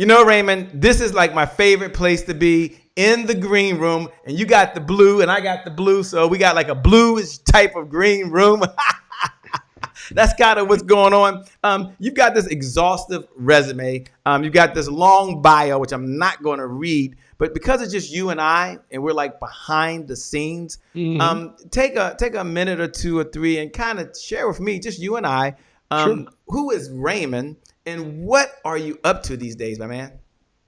You know, Raymond, this is like my favorite place to be, in the green room. And you got the blue and I got the blue. So we got like a bluish type of green room. That's kind of what's going on. You've got this exhaustive resume. You've got this long bio, which I'm not going to read. But because it's just you and I, and we're like behind the scenes, take a minute or two or three and kind of share with me, just you and I, Sure. who is Raymond and what are you up to these days, my man?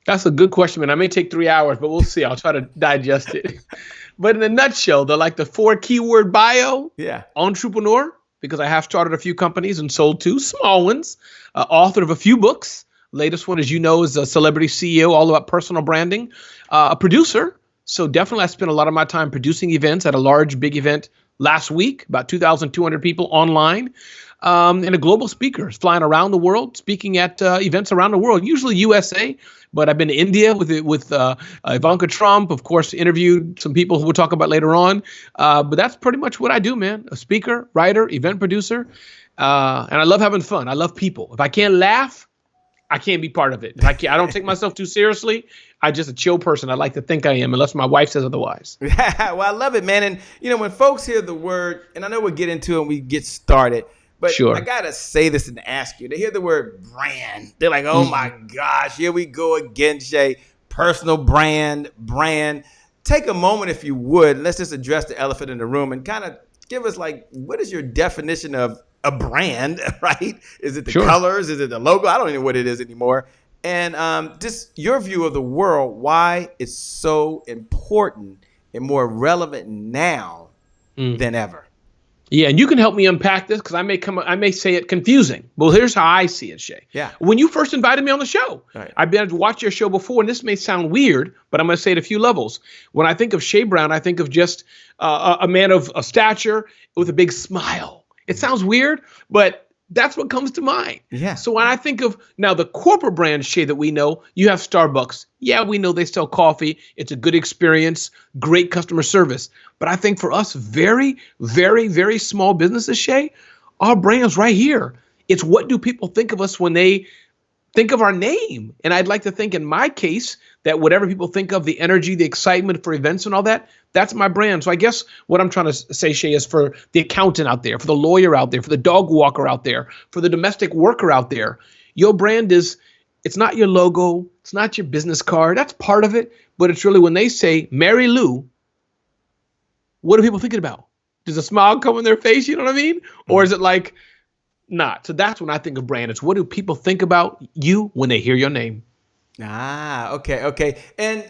That's a good question, man. I may take 3 hours, but we'll see. I'll try to digest it. But in a nutshell, the 4 keyword bio, entrepreneur, because I have started a few companies and sold 2 small ones, author of a few books. Latest one, as you know, is a celebrity CEO, all about personal branding, a producer. So definitely I spent a lot of my time producing events at a large, big event last week, about 2,200 people online. And a global speaker, flying around the world, speaking at events around the world, usually USA. But I've been to India with Ivanka Trump, of course, interviewed some people who we'll talk about later on. But that's pretty much what I do, man. A speaker, writer, event producer. And I love having fun. I love people. If I can't laugh, I can't be part of it. If I don't take myself too seriously. I'm just a chill person. I like to think I am, unless my wife says otherwise. Well, I love it, man. And, when folks hear the word, and I know we'll get into it when we get started, but sure. I got to say this and ask you. They hear the word brand. They're like, oh, my gosh, here we go again, Shay. Personal brand. Take a moment, if you would. Let's just address the elephant in the room and kind of give us, what is your definition of a brand, right? Is it the colors? Is it the logo? I don't even know what it is anymore. And just your view of the world, why it's so important and more relevant now than ever. Yeah, and you can help me unpack this because I may say it confusing. Well, here's how I see it, Shay. Yeah. When you first invited me on the show, I've been to watch your show before, and this may sound weird, but I'm going to say it a few levels. When I think of Shay Brown, I think of just a man of a stature with a big smile. It sounds weird, but that's what comes to mind. Yeah. So when I think of now the corporate brand, Shay, that we know, you have Starbucks. Yeah, we know they sell coffee. It's a good experience, great customer service. But I think for us, very, very, very small businesses, Shay, our brand's right here. It's what do people think of us when they think of our name? And I'd like to think in my case that whatever people think of, the energy, the excitement for events and all that, that's my brand. So I guess what I'm trying to say, Shay, is for the accountant out there, for the lawyer out there, for the dog walker out there, for the domestic worker out there, your brand it's not your logo. It's not your business card. That's part of it. But it's really when they say Mary Lou, what are people thinking about? Does a smile come on their face? You know what I mean? Or is it like not? So that's when I think of brand. It's what do people think about you when they hear your name? Okay. And,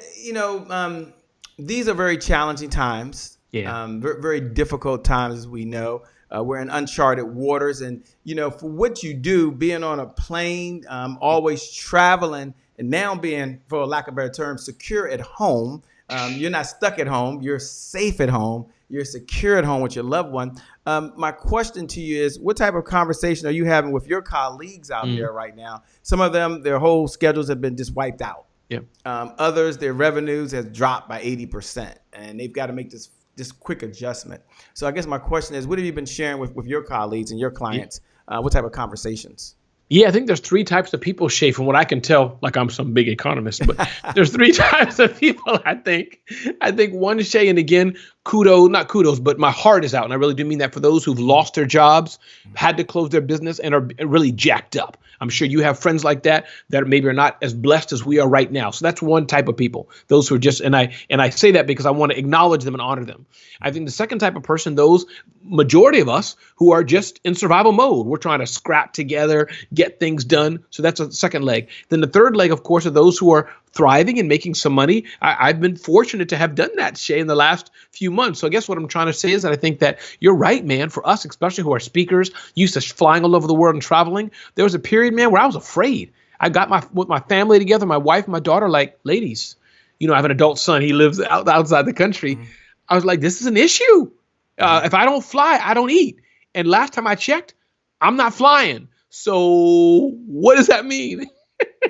these are very challenging times. Yeah. Very difficult times, as we know. We're in uncharted waters. And, for what you do, being on a plane, always traveling, and now being, for lack of a better term, secure at home. You're not stuck at home. You're safe at home. You're secure at home with your loved one. My question to you is, what type of conversation are you having with your colleagues out there right now? Some of them, their whole schedules have been just wiped out. Yeah. Others, their revenues have dropped by 80%, and they've got to make this quick adjustment. So I guess my question is, what have you been sharing with your colleagues and your clients? What type of conversations? Yeah, I think there's 3 types of people, Shay, from what I can tell, like I'm some big economist, but there's 3 types of people, I think. I think one, Shay, and again, not kudos, but my heart is out. And I really do mean that for those who've lost their jobs, had to close their business, and are really jacked up. I'm sure you have friends like that maybe are not as blessed as we are right now. So that's one type of people, those who are just, and I say that because I want to acknowledge them and honor them. I think the second type of person, those majority of us who are just in survival mode, we're trying to scrap together, get things done. So that's a second leg. Then the third leg, of course, are those who are thriving and making some money. I've been fortunate to have done that, Shay, in the last few months. So I guess what I'm trying to say is that I think that you're right, man. For us, especially who are speakers, used to flying all over the world and traveling, there was a period, man, where I was afraid. I got with my family together, my wife, my daughter, like, ladies, I have an adult son. He lives outside the country. I was like, this is an issue. If I don't fly, I don't eat. And last time I checked, I'm not flying. So what does that mean?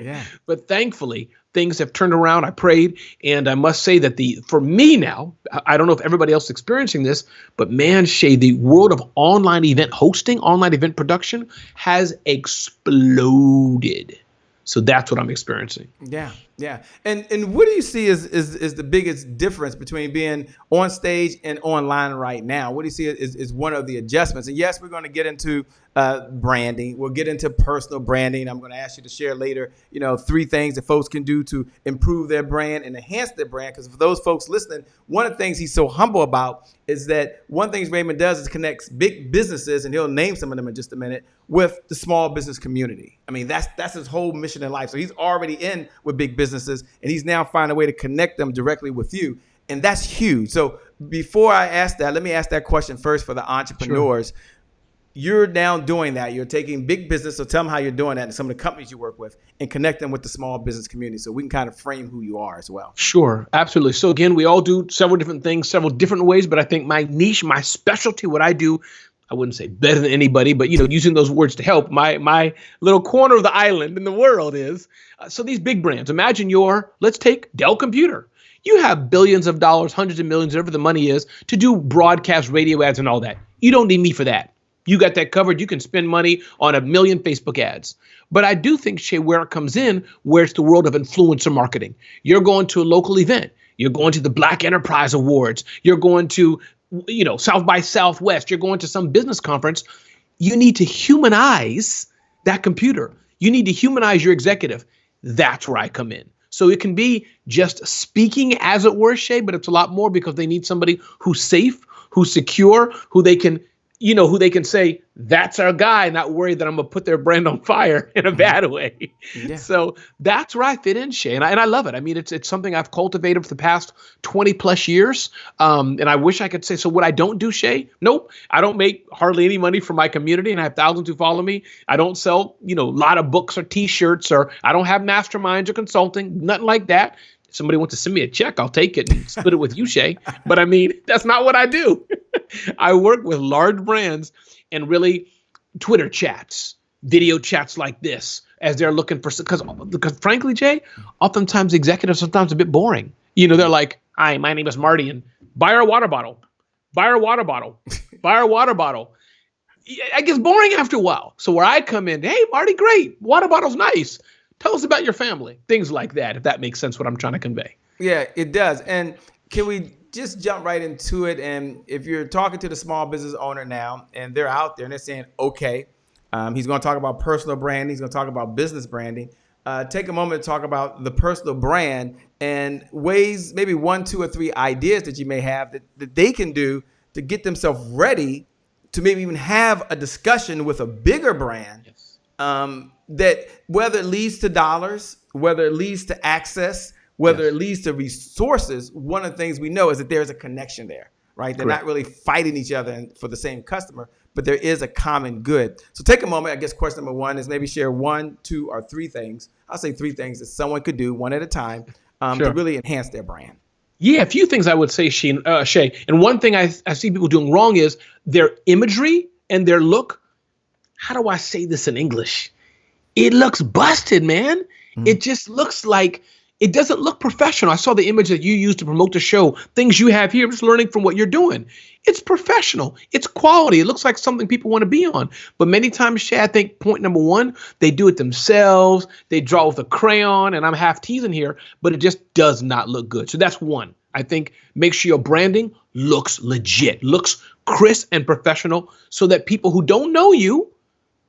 Yeah. But thankfully, things have turned around. I prayed. And I must say that for me now, I don't know if everybody else is experiencing this, but man, Shay, the world of online event hosting, online event production has exploded. So that's what I'm experiencing. Yeah, yeah. And what do you see is the biggest difference between being on stage and online right now? What do you see is one of the adjustments? And yes, we're going to get into branding. We'll get into personal branding. I'm going to ask you to share later, 3 things that folks can do to improve their brand and enhance their brand. Because for those folks listening, one of the things he's so humble about is that one thing Raymond does is connects big businesses, and he'll name some of them in just a minute, with the small business community. I mean, that's his whole mission in life. So he's already in with big businesses, and he's now finding a way to connect them directly with you. And that's huge. So before I ask that, let me ask that question first for the entrepreneurs. Sure. You're now doing that. You're taking big business. So tell them how you're doing that and some of the companies you work with, and connect them with the small business community so we can kind of frame who you are as well. Sure. Absolutely. So again, we all do several different things, several different ways, but I think my niche, my specialty, what I do, I wouldn't say better than anybody, but using those words to help, my little corner of the island in the world is, so these big brands, imagine let's take Dell Computer. You have billions of dollars, hundreds of millions, whatever the money is, to do broadcast radio ads and all that. You don't need me for that. You got that covered. You can spend money on 1 million Facebook ads. But I do think, Shay, where it comes in, where it's the world of influencer marketing. You're going to a local event. You're going to the Black Enterprise Awards. You're going to, South by Southwest. You're going to some business conference. You need to humanize that computer. You need to humanize your executive. That's where I come in. So it can be just speaking, as it were, Shay, but it's a lot more because they need somebody who's safe, who's secure, who they can say, that's our guy, not worried that I'm going to put their brand on fire in a bad way. Yeah. So that's where I fit in, Shay. And I love it. I mean, it's something I've cultivated for the past 20 plus years. And I wish I could say, so what I don't do, Shay, nope. I don't make hardly any money from my community, and I have thousands who follow me. I don't sell, a lot of books or t-shirts, or I don't have masterminds or consulting, nothing like that. Somebody wants to send me a check, I'll take it and split it with you, Shay. But I mean, that's not what I do. I work with large brands and really Twitter chats, video chats like this, as they're looking for, because frankly, Jay, oftentimes executives are sometimes a bit boring. They're like, hi, my name is Marty, and buy our water bottle, buy our water bottle, buy our water bottle. It gets boring after a while. So where I come in, hey, Marty, great. Water bottle's nice. Tell us about your family. Things like that, if that makes sense, what I'm trying to convey. Yeah, it does. And can we just jump right into it? And if you're talking to the small business owner now, and they're out there and they're saying, okay, he's going to talk about personal branding. He's going to talk about business branding. Take a moment to talk about the personal brand and ways, maybe 1, 2, or 3 ideas that you may have that they can do to get themselves ready to maybe even have a discussion with a bigger brand. Yes. That whether it leads to dollars, whether it leads to access, whether it leads to resources, one of the things we know is that there's a connection there, right? They're not really fighting each other for the same customer, but there is a common good. So take a moment. I guess question number 1 is maybe share 1, 2, or 3 things. I'll say 3 things that someone could do one at a time to really enhance their brand. Yeah, a few things I would say, Shay. And one thing I see people doing wrong is their imagery and their look. How do I say this in English? It looks busted, man. It just looks like it doesn't look professional. I saw the image that you used to promote the show. Things you have here, I'm just learning from what you're doing. It's professional. It's quality. It looks like something people want to be on. But many times, Shay, I think point number 1, they do it themselves. They draw with a crayon, and I'm half teasing here, but it just does not look good. So that's 1. I think make sure your branding looks legit, looks crisp and professional, so that people who don't know you,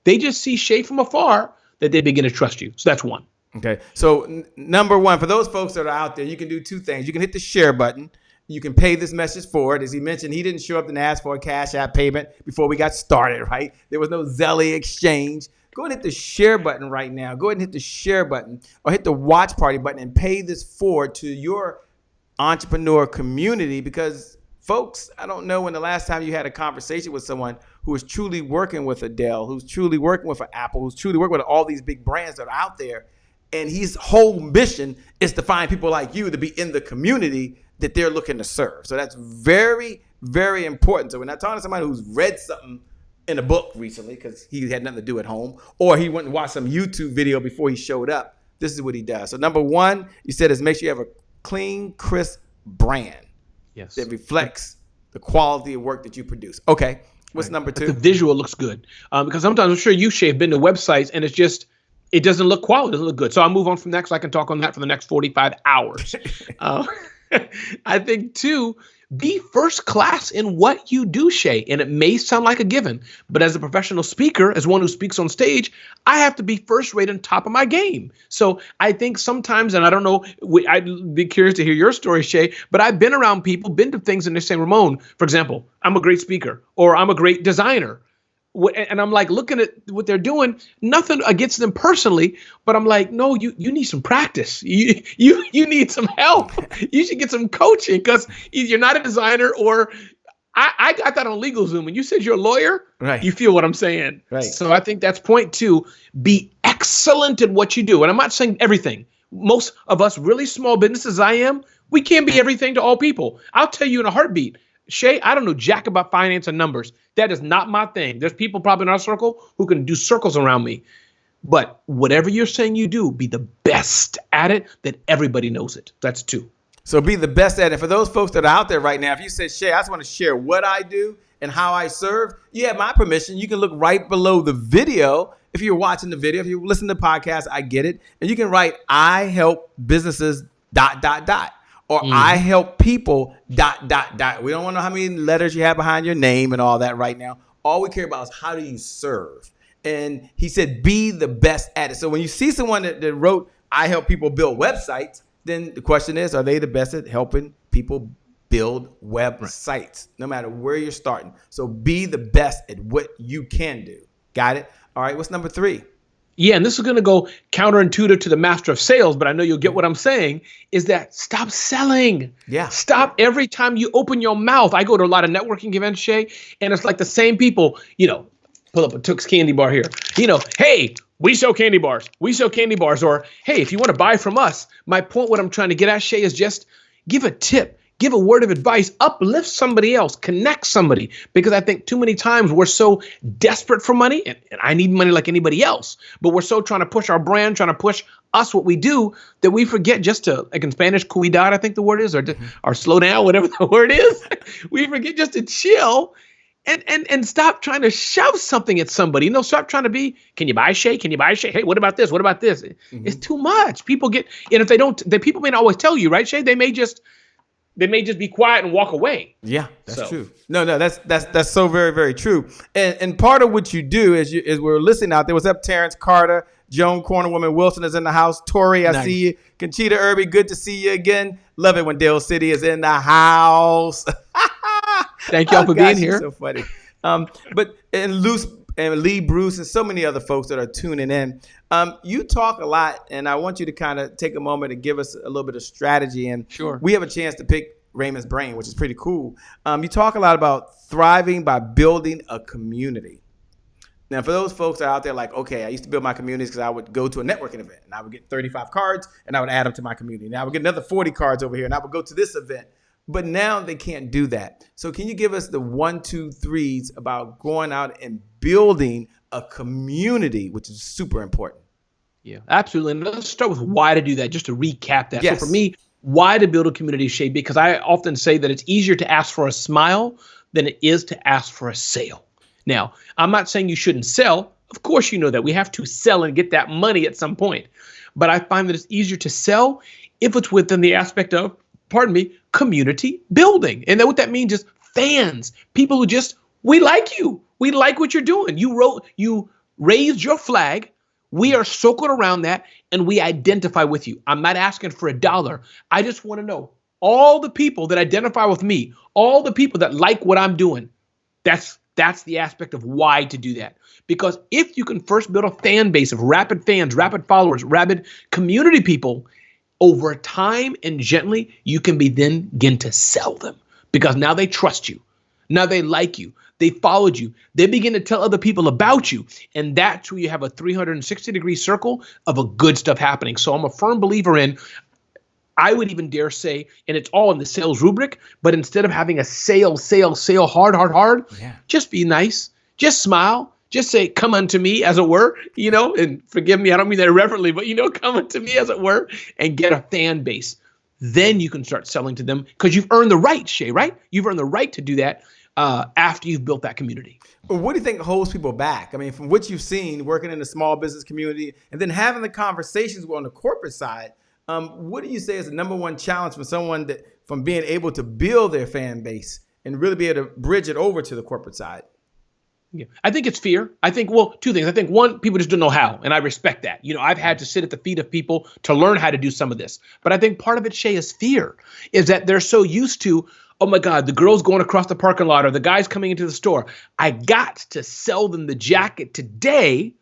they just see Shay from afar, that they begin to trust you. So that's 1. Okay. So number 1, for those folks that are out there, you can do 2 things. You can hit the share button. You can pay this message forward. As he mentioned, he didn't show up and ask for a Cash App payment before we got started, right? There was no Zelle exchange. Go ahead and hit the share button right now. Go ahead and hit the share button or hit the watch party button and pay this forward to your entrepreneur community, because folks, I don't know when the last time you had a conversation with someone who is truly working with a Dell, who's truly working with an Apple, who's truly working with all these big brands that are out there. And his whole mission is to find people like you to be in the community that they're looking to serve. So that's very, very important. So we're not talking to somebody who's read something in a book recently because he had nothing to do at home, or he went and watched some YouTube video before he showed up. This is what he does. So number 1, you said, is make sure you have a clean, crisp brand that reflects the quality of work that you produce. Okay. What's number 2? The visual looks good. Because sometimes I'm sure you, Shay, have been to websites and it's just it doesn't look quality, it doesn't look good. So I'll move on from that because I can talk on that for the next 45 hours. I think, two, be first class in what you do, Shay. And it may sound like a given, but as a professional speaker, as one who speaks on stage, I have to be first rate on top of my game. So I think sometimes, and I don't know, I'd be curious to hear your story, Shay, but I've been around people, been to things, and they say, Ramon, for example, I'm a great speaker, or I'm a great designer. And I'm like looking at what they're doing, nothing against them personally, but I'm like, no, you need some practice. You need some help. You should get some coaching because you're not a designer, or I got that on LegalZoom, and you said you're a lawyer. Right. You feel what I'm saying. Right. So I think that's point two. Be excellent at what you do. And I'm not saying everything. Most of us really small businesses, I am, we can't be everything to all people. I'll tell you in a heartbeat. Shay, I don't know jack about finance and numbers. That is not my thing. There's people probably in our circle who can do circles around me. But whatever you're saying you do, be the best at it, that everybody knows it. That's two. So be the best at it. For those folks that are out there right now, if you say, Shay, I just want to share what I do and how I serve, you have my permission. You can look right below the video. If you're watching the video, if you listen to the podcast, I get it. And you can write, I help businesses ... Or I help people ... We don't want to know how many letters you have behind your name and all that right now. All we care about is how do you serve? And he said, be the best at it. So when you see someone that wrote, I help people build websites, then the question is, are they the best at helping people build websites, no matter where you're starting? So be the best at what you can do. Got it? All right. What's number three? Yeah, and this is going to go counterintuitive to the master of sales, but I know you'll get what I'm saying, is that stop selling. Yeah. Stop every time you open your mouth. I go to a lot of networking events, Shay, and it's like the same people, pull up a Tooks candy bar here. Hey, we sell candy bars. We sell candy bars. Or, hey, if you want to buy from us, my point, what I'm trying to get at, Shay, is just give a tip. Give a word of advice, uplift somebody else, connect somebody. Because I think too many times we're so desperate for money, and I need money like anybody else, but we're so trying to push our brand, trying to push us, what we do, that we forget just to, like in Spanish, cuidar, I think the word is, or slow down, whatever the word is. We forget just to chill and stop trying to shove something at somebody. Stop trying to be, can you buy Shay? Can you buy Shay? Hey, what about this? What about this? It's too much. People get, and if they don't, the people may not always tell you, right, Shay? They may just be quiet and walk away. Yeah, that's true. No, that's so very, very true. And part of what you do is we're listening out there. What's up, Terrence Carter, Joan Cornerwoman Wilson is in the house. Tori, I see you. Conchita Irby, good to see you again. Love it when Dale City is in the house. Thank y'all for being here. So funny. But and Lee Bruce and so many other folks that are tuning in. You talk a lot, and I want you to kind of take a moment and give us a little bit of strategy. And sure, we have a chance to pick Raymond's brain, which is pretty cool. You talk a lot about thriving by building a community. Now, for those folks that are out there like, okay, I used to build my communities because I would go to a networking event, and I would get 35 cards, and I would add them to my community. Now I would get another 40 cards over here, and I would go to this event. But now they can't do that. So can you give us the 1, 2, 3s about going out and building a community, which is super important? Yeah, absolutely. And let's start with why to do that, just to recap that. Yes. So for me, why to build a community, Shay? Because I often say that it's easier to ask for a smile than it is to ask for a sale. Now, I'm not saying you shouldn't sell. Of course, you know that we have to sell and get that money at some point. But I find that it's easier to sell if it's within the aspect of, community building. And what that means is fans, people who just, we like you. We like what you're doing. You raised your flag. We are circled around that, and we identify with you. I'm not asking for $1. I just want to know all the people that identify with me, all the people that like what I'm doing. That's the aspect of why to do that. Because if you can first build a fan base of rapid fans, rapid followers, rabid community people, over time and gently, you can begin to sell them, because now they trust you. Now they like you. They followed you. They begin to tell other people about you. And that's where you have a 360-degree circle of a good stuff happening. So I'm a firm believer in, I would even dare say, and it's all in the sales rubric, but instead of having a sale hard, just be nice. Just smile. Just say, come unto me, as it were, and forgive me, I don't mean that irreverently, but, come unto me, as it were, and get a fan base. Then you can start selling to them, because you've earned the right, Shay, right? You've earned the right to do that. after you've built that community. Well, what do you think holds people back? I mean, from what you've seen working in the small business community and then having the conversations on the corporate side, what do you say is the number one challenge for someone from being able to build their fan base and really be able to bridge it over to the corporate side? Yeah. I think it's fear. I think, well, two things. I think one, people just don't know how, and I respect that. I've had to sit at the feet of people to learn how to do some of this. But I think part of it, Shay, is fear, is that they're so used to, oh my God, the girl's going across the parking lot or the guy's coming into the store. I got to sell them the jacket today,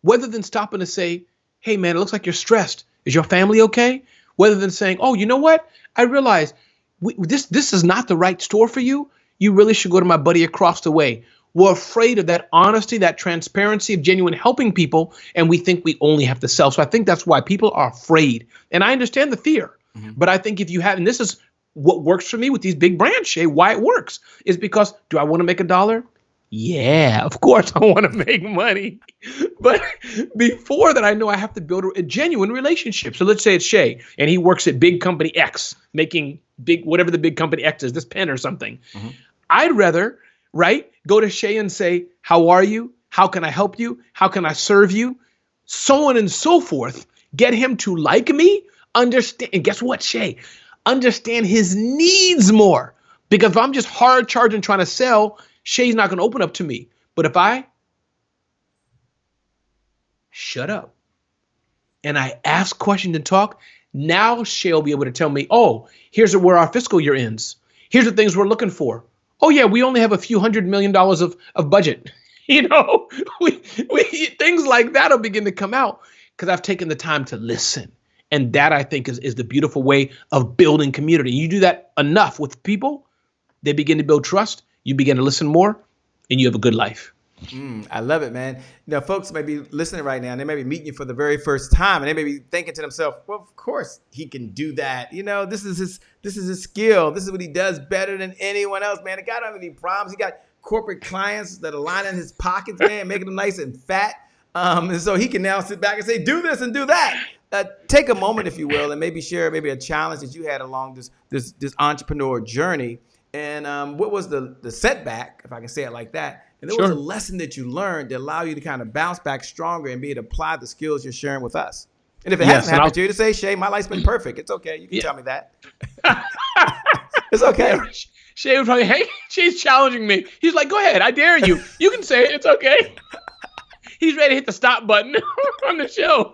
rather than stopping to say, hey man, it looks like you're stressed. Is your family okay? Rather than saying, oh, you know what? I realize this is not the right store for you. You really should go to my buddy across the way. We're afraid of that honesty, that transparency of genuine helping people, and we think we only have to sell. So I think that's why people are afraid. And I understand the fear. Mm-hmm. But I think if you have, and this is what works for me with these big brands, Shay, why it works is because, do I want to make $1? Yeah, of course I want to make money. But before that, I know I have to build a genuine relationship. So let's say it's Shay, and he works at big company X, making big, whatever the big company X is, this pen or something. Mm-hmm. I'd rather, go to Shay and say, how are you? How can I help you? How can I serve you? So on and so forth. Get him to like me, understand. And guess what, Shay? Understand his needs more. Because if I'm just hard charging trying to sell, Shay's not going to open up to me. But if I shut up and I ask questions and talk, now Shay will be able to tell me, oh, here's where our fiscal year ends. Here's the things we're looking for. Oh yeah, we only have a few $100 million of budget. We things like that will begin to come out because I've taken the time to listen. And that, I think, is the beautiful way of building community. You do that enough with people, they begin to build trust, you begin to listen more, and you have a good life. I love it, man. Folks may be listening right now, and they may be meeting you for the very first time, and they may be thinking to themselves, well, of course he can do that. This is his skill. This is what he does better than anyone else, man. The guy don't have any problems. He got corporate clients that are lining his pockets, man, making them nice and fat. And so he can now sit back and say, do this and do that. Take a moment, if you will, and maybe share maybe a challenge that you had along this entrepreneur journey. And what was the setback, if I can say it like that? And there was a lesson that you learned that allowed you to kind of bounce back stronger and be able to apply the skills you're sharing with us. And if it hasn't happened to you, to say, Shay, my life's been perfect. It's okay. You can tell me that. It's okay. Shay was probably, hey, Shay's challenging me. He's like, go ahead. I dare you. You can say it. It's okay. He's ready to hit the stop button on the show.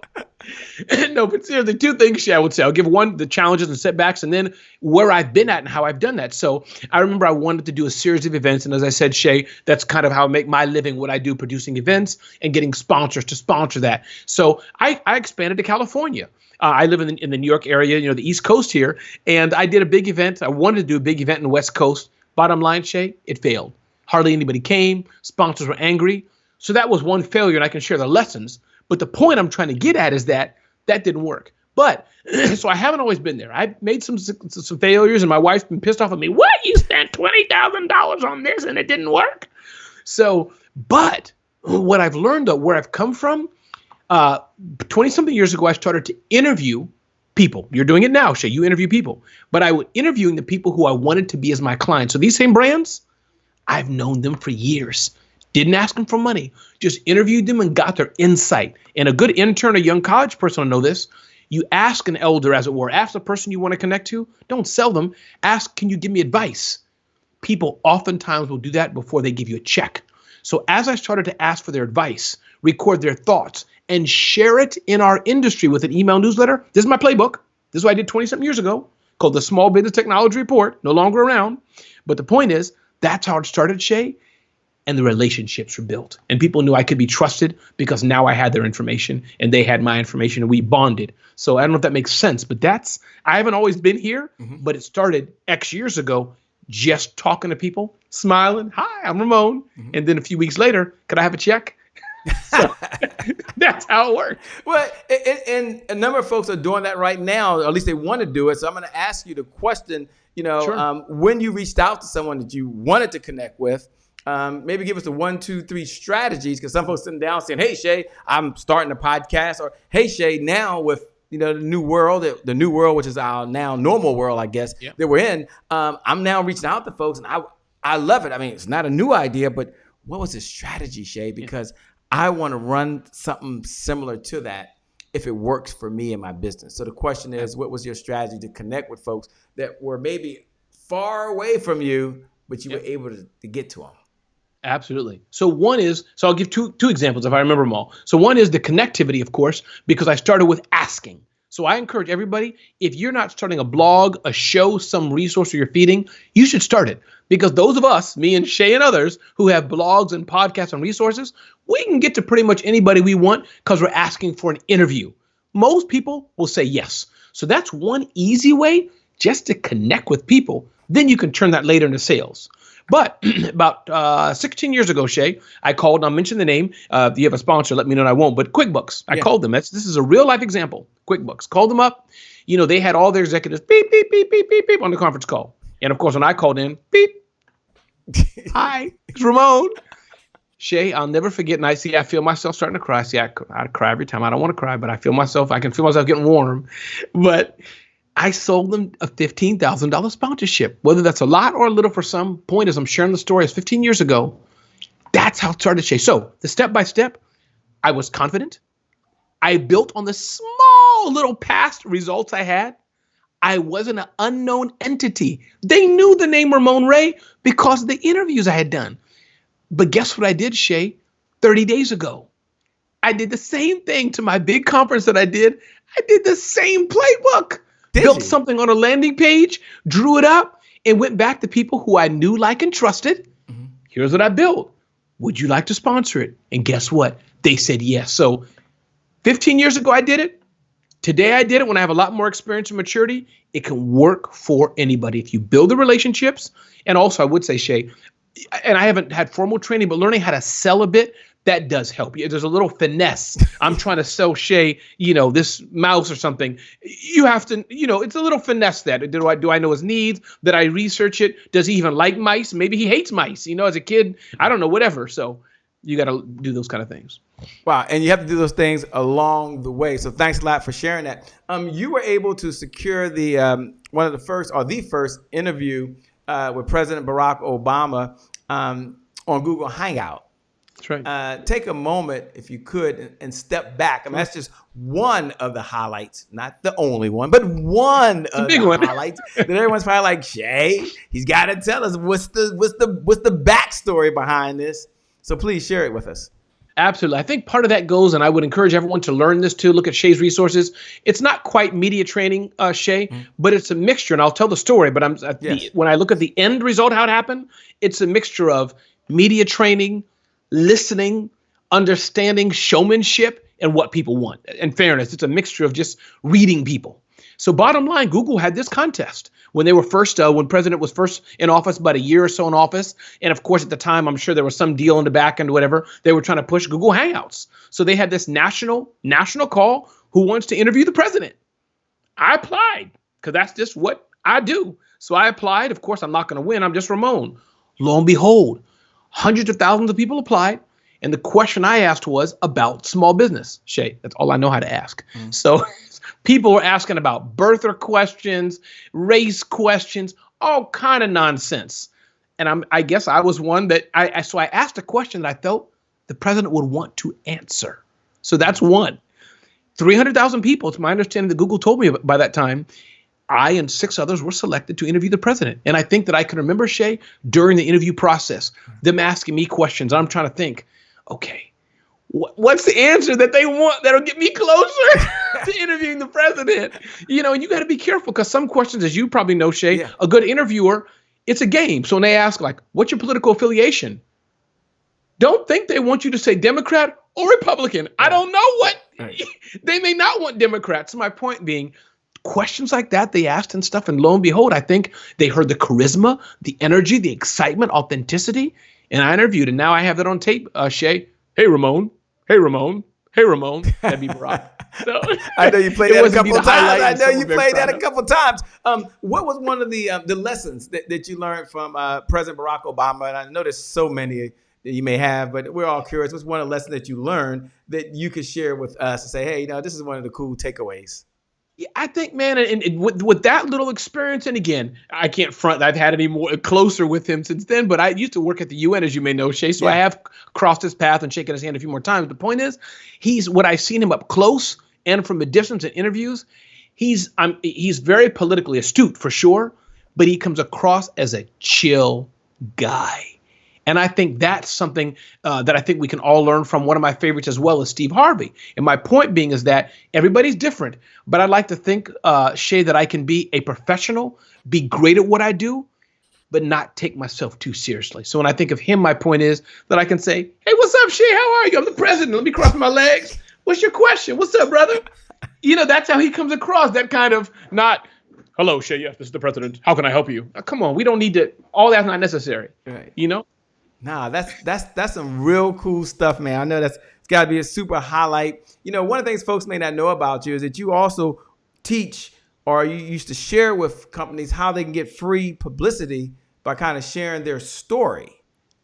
No, but seriously, two things, Shay, I would say. I'll give one, the challenges and setbacks, and then where I've been at and how I've done that. So I remember I wanted to do a series of events. And as I said, Shay, that's kind of how I make my living, what I do, producing events and getting sponsors to sponsor that. So I expanded to California. I live in the New York area, the East Coast here. And I did a big event. I wanted to do a big event in the West Coast. Bottom line, Shay, it failed. Hardly anybody came. Sponsors were angry. So that was one failure, and I can share the lessons. But the point I'm trying to get at is that didn't work. But so I haven't always been there. I made some failures, and my wife's been pissed off at me. What? You spent $20,000 on this, and it didn't work? So, but what I've learned, though, where I've come from, 20-something years ago, I started to interview people. You're doing it now, Shay. You interview people. But I was interviewing the people who I wanted to be as my clients. So these same brands, I've known them for years. Didn't ask them for money, just interviewed them and got their insight. And a good intern, a young college person will know this. You ask an elder, as it were, ask the person you want to connect to. Don't sell them. Ask, can you give me advice? People oftentimes will do that before they give you a check. So as I started to ask for their advice, record their thoughts, and share it in our industry with an email newsletter, this is my playbook. This is what I did 20-something years ago, called the Small Business Technology Report, no longer around. But the point is, that's how it started, Shay. And the relationships were built. And people knew I could be trusted because now I had their information and they had my information and we bonded. So I don't know if that makes sense, but I haven't always been here, but it started X years ago, just talking to people, smiling. Hi, I'm Ramon. And then a few weeks later, could I have a check? So that's how it works. Well, and a number of folks are doing that right now, or at least they want to do it. So I'm going to ask you the question, when you reached out to someone that you wanted to connect with, maybe give us the 1, 2, 3 strategies, because some folks sitting down saying, hey, Shay, I'm starting a podcast, or hey, Shay, now with the new world, which is our now normal world, I guess, that we're in, I'm now reaching out to folks, and I love it. I mean, it's not a new idea, but what was his strategy, Shay? Because I want to run something similar to that if it works for me and my business. So the question is, what was your strategy to connect with folks that were maybe far away from you, but you were able to get to them? Absolutely. So I'll give two examples if I remember them all. So one is the connectivity, of course, because I started with asking. So I encourage everybody, if you're not starting a blog, a show, some resource you're feeding, you should start it. Because those of us, me and Shay and others, who have blogs and podcasts and resources, we can get to pretty much anybody we want because we're asking for an interview. Most people will say yes. So that's one easy way just to connect with people. Then you can turn that later into sales. But about 16 years ago, Shay, I called, and I'll mention the name. If you have a sponsor, let me know and I won't. But QuickBooks, I called them. This is a real life example. QuickBooks, called them up. You know, they had all their executives beep, beep, beep, beep, beep, beep on the conference call. And of course, when I called in, beep. Hi, it's Ramon. Shay, I'll never forget. And I feel myself starting to cry. See, I cry every time. I don't want to cry, but I can feel myself getting warm. But I sold them a $15,000 sponsorship. Whether that's a lot or a little for some, point is I'm sharing the story. It's 15 years ago. That's how it started, Shay. So the step-by-step, I was confident. I built on the small little past results I had. I wasn't an unknown entity. They knew the name Ramon Ray because of the interviews I had done. But guess what I did, Shay? 30 days ago, I did the same thing to my big conference that I did. I did the same playbook. Built something on a landing page, drew it up, and went back to people who I knew, like, and trusted. Mm-hmm. Here's what I built. Would you like to sponsor it? And guess what? They said yes. So 15 years ago, I did it. Today, I did it when I have a lot more experience and maturity. It can work for anybody if you build the relationships. And also, I would say, Shay, and I haven't had formal training, but learning how to sell a bit, that does help. There's a little finesse. I'm trying to sell Shay, this mouse or something. You have to, it's a little finesse that. Do I know his needs? Did I research it? Does he even like mice? Maybe he hates mice, as a kid. I don't know, whatever. So you got to do those kind of things. Wow. And you have to do those things along the way. So thanks a lot for sharing that. You were able to secure the first interview with President Barack Obama on Google Hangout. That's right. Take a moment, if you could, and step back. I mean, that's just one of the highlights, not the only one, but one of the highlights that everyone's probably like, Shay, he's got to tell us what's the backstory behind this. So please share it with us. Absolutely. I think part of that goes, and I would encourage everyone to learn this too, look at Shay's resources. It's not quite media training, Shay, but it's a mixture. And I'll tell the story, but when I look at the end result, how it happened, it's a mixture of media training, listening, understanding, showmanship, and what people want. And fairness, it's a mixture of just reading people. So bottom line, Google had this contest when they were first, when President was first in office, about a year or so in office. And of course, at the time, I'm sure there was some deal in the back end, whatever. They were trying to push Google Hangouts. So they had this national call. Who wants to interview the president? I applied because that's just what I do. So I applied. Of course, I'm not going to win. I'm just Ramon. Lo and behold, hundreds of thousands of people applied. And the question I asked was about small business. Shay, that's all I know how to ask. So people were asking about birther questions, race questions, all kind of nonsense. And I guess I was one that I asked a question that I felt the president would want to answer. So that's one. 300,000 people, to my understanding, that Google told me by that time, I and 6 others were selected to interview the president. And I think that I can remember, Shay, during the interview process, them asking me questions. I'm trying to think, okay, what's the answer that they want that'll get me closer to interviewing the president? And you got to be careful because some questions, as you probably know, Shay, a good interviewer, it's a game. So when they ask, like, what's your political affiliation? Don't think they want you to say Democrat or Republican. I don't know what. They may not want Democrats. So my point being, questions like that they asked and stuff, and lo and behold, I think they heard the charisma, the energy, the excitement, authenticity, and I interviewed, and now I have that on tape, Shay. Hey, Ramon. Hey, Ramon. Hey, Ramon. That'd be Barack. So, I know you played that a couple times. What was one of the lessons that you learned from President Barack Obama? And I know there's so many that you may have, but we're all curious. What's one of the lessons that you learned that you could share with us and say, hey, this is one of the cool takeaways? Yeah, I think, man, and with that little experience, and again, I can't front that I've had any more closer with him since then, but I used to work at the UN, as you may know, Shay, so I Yeah. have crossed his path and shaken his hand a few more times. The point is, he's what I've seen him up close and from a distance in interviews. He's very politically astute for sure, but he comes across as a chill guy. And I think that's something that I think we can all learn from. One of my favorites as well is Steve Harvey. And my point being is that everybody's different, but I'd like to think, Shay, that I can be a professional, be great at what I do, but not take myself too seriously. So when I think of him, my point is that I can say, hey, what's up, Shay? How are you? I'm the president. Let me cross my legs. What's your question? What's up, brother? That's how he comes across, that kind of not, hello, Shay, yes, this is the president. How can I help you? Come on, we don't need to, all that's not necessary, Right. Nah, that's some real cool stuff, man. I know it's got to be a super highlight. One of the things folks may not know about you is that you also teach, or you used to share with companies how they can get free publicity by kind of sharing their story.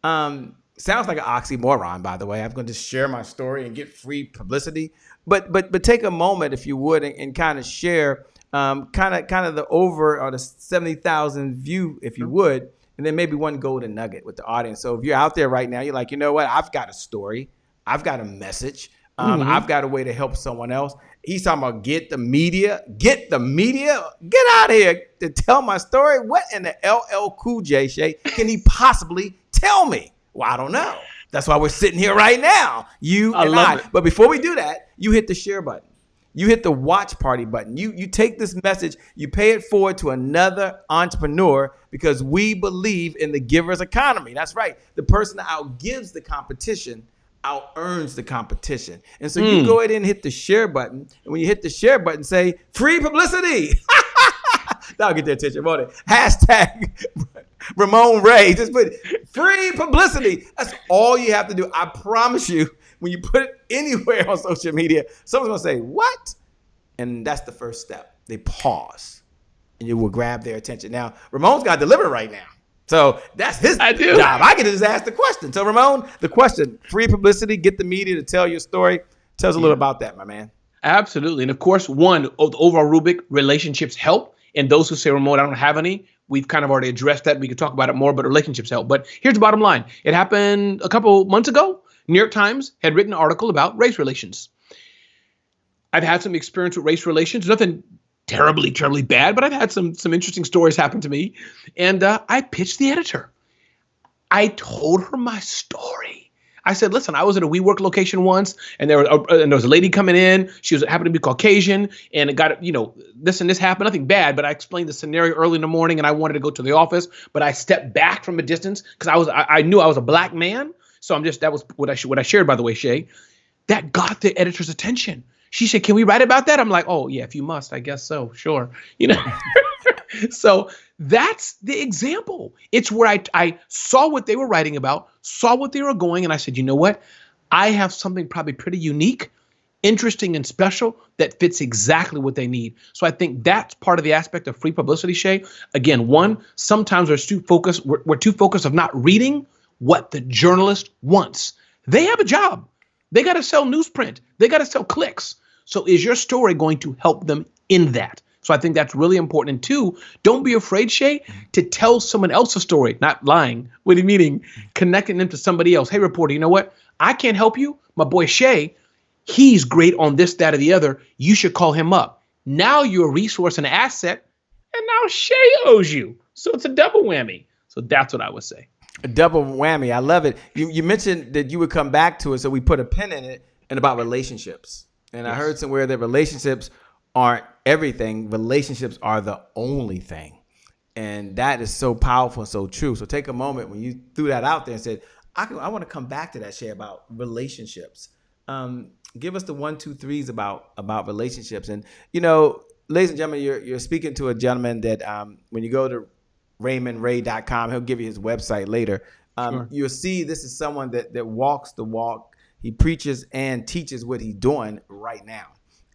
Sounds like an oxymoron, by the way. I'm going to share my story and get free publicity, but take a moment, if you would, and kind of share kind of the over or the 70,000 view, if you would. And then maybe one golden nugget with the audience. So if you're out there right now, you're like, you know what? I've got a story. I've got a message. I've got a way to help someone else. He's talking about get the media. Get out of here to tell my story. What in the LL Cool J, Shay, can he possibly tell me? Well, I don't know. That's why we're sitting here right now, you and I. But before we do that, you hit the share button. You hit the watch party button. You take this message, you pay it forward to another entrepreneur, because we believe in the giver's economy. That's right. The person that outgives the competition out-earns the competition. And so you go ahead and hit the share button. And when you hit the share button, say, free publicity. That'll get their attention, won't it? Hashtag Ramon Ray. Just put free publicity. That's all you have to do. I promise you, when you put it anywhere on social media, someone's going to say, what? And that's the first step. They pause, and you will grab their attention. Now, Ramon's got to deliver right now. So that's his job. I can just ask the question. So, Ramon, the question, free publicity, get the media to tell your story. Tell us a little about that, my man. Absolutely. And of course, one, the overall rubric, relationships help. And those who say, Ramon, I don't have any, we've kind of already addressed that. We could talk about it more, but relationships help. But here's the bottom line. It happened a couple months ago. New York Times had written an article about race relations. I've had some experience with race relations, nothing terribly bad, but I've had some interesting stories happen to me. And I pitched the editor. I told her my story. I said, listen, I was at a WeWork location once, and there was a lady coming in. She happened to be Caucasian, and it got, this and this happened, nothing bad, but I explained the scenario early in the morning, and I wanted to go to the office, but I stepped back from a distance because I knew I was a black man. So that was what I shared, by the way, Shay. That got the editor's attention. She said, can we write about that? I'm like, oh, yeah, if you must, I guess so. Sure. So that's the example. It's where I saw what they were writing about, saw what they were going, and I said, you know what? I have something probably pretty unique, interesting, and special that fits exactly what they need. So I think that's part of the aspect of free publicity, Shay. Again, one, sometimes we're too focused of not reading what the journalist wants. They have a job. They got to sell newsprint. They got to sell clicks. So is your story going to help them in that? So I think that's really important. And two, don't be afraid, Shay, to tell someone else's story, not lying. What do you meaning? Connecting them to somebody else. Hey, reporter, you know what? I can't help you. My boy Shay, he's great on this, that, or the other. You should call him up. Now you're a resource and asset, and now Shay owes you. So it's a double whammy. So that's what I would say. A double whammy. I love it. You mentioned that you would come back to it, so we put a pin in it, and about relationships. And yes. I heard somewhere that relationships aren't everything. Relationships are the only thing. And that is so powerful and so true. So take a moment when you threw that out there and said, I want to come back to that, Shay, about relationships. Give us the 1, 2, 3s about relationships. And, ladies and gentlemen, you're speaking to a gentleman that when you go to RamonRay.com, he'll give you his website later. Sure. You'll see this is someone that walks the walk. He preaches and teaches what he's doing right now.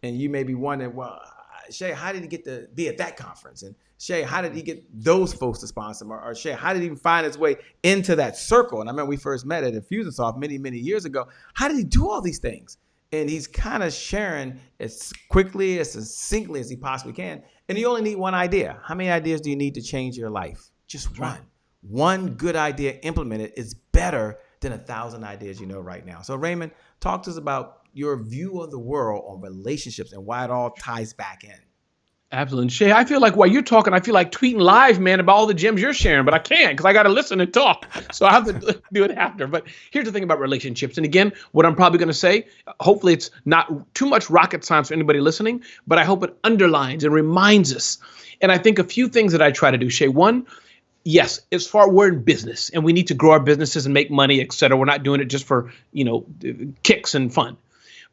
And you may be wondering, well, Shay, how did he get to be at that conference? And Shay, how did he get those folks to sponsor him? Or Shay, how did he even find his way into that circle? And I remember we first met at Infusionsoft many, many years ago. How did he do all these things? and he's kind of sharing as quickly, as succinctly as he possibly can. And you only need one idea. How many ideas do you need to change your life? Just one. One good idea implemented is better than 1,000 ideas you know right now. So Raymond, talk to us about your view of the world on relationships and why it all ties back in. Absolutely. Shay, I feel like while you're talking, I feel like tweeting live, man, about all the gems you're sharing, but I can't because I got to listen and talk. So I have to do it after. But here's the thing about relationships. And again, what I'm probably going to say, hopefully it's not too much rocket science for anybody listening, but I hope it underlines and reminds us. And I think a few things that I try to do, Shay. One, yes, as far we're in business and we need to grow our businesses and make money, et cetera. We're not doing it just for, kicks and fun.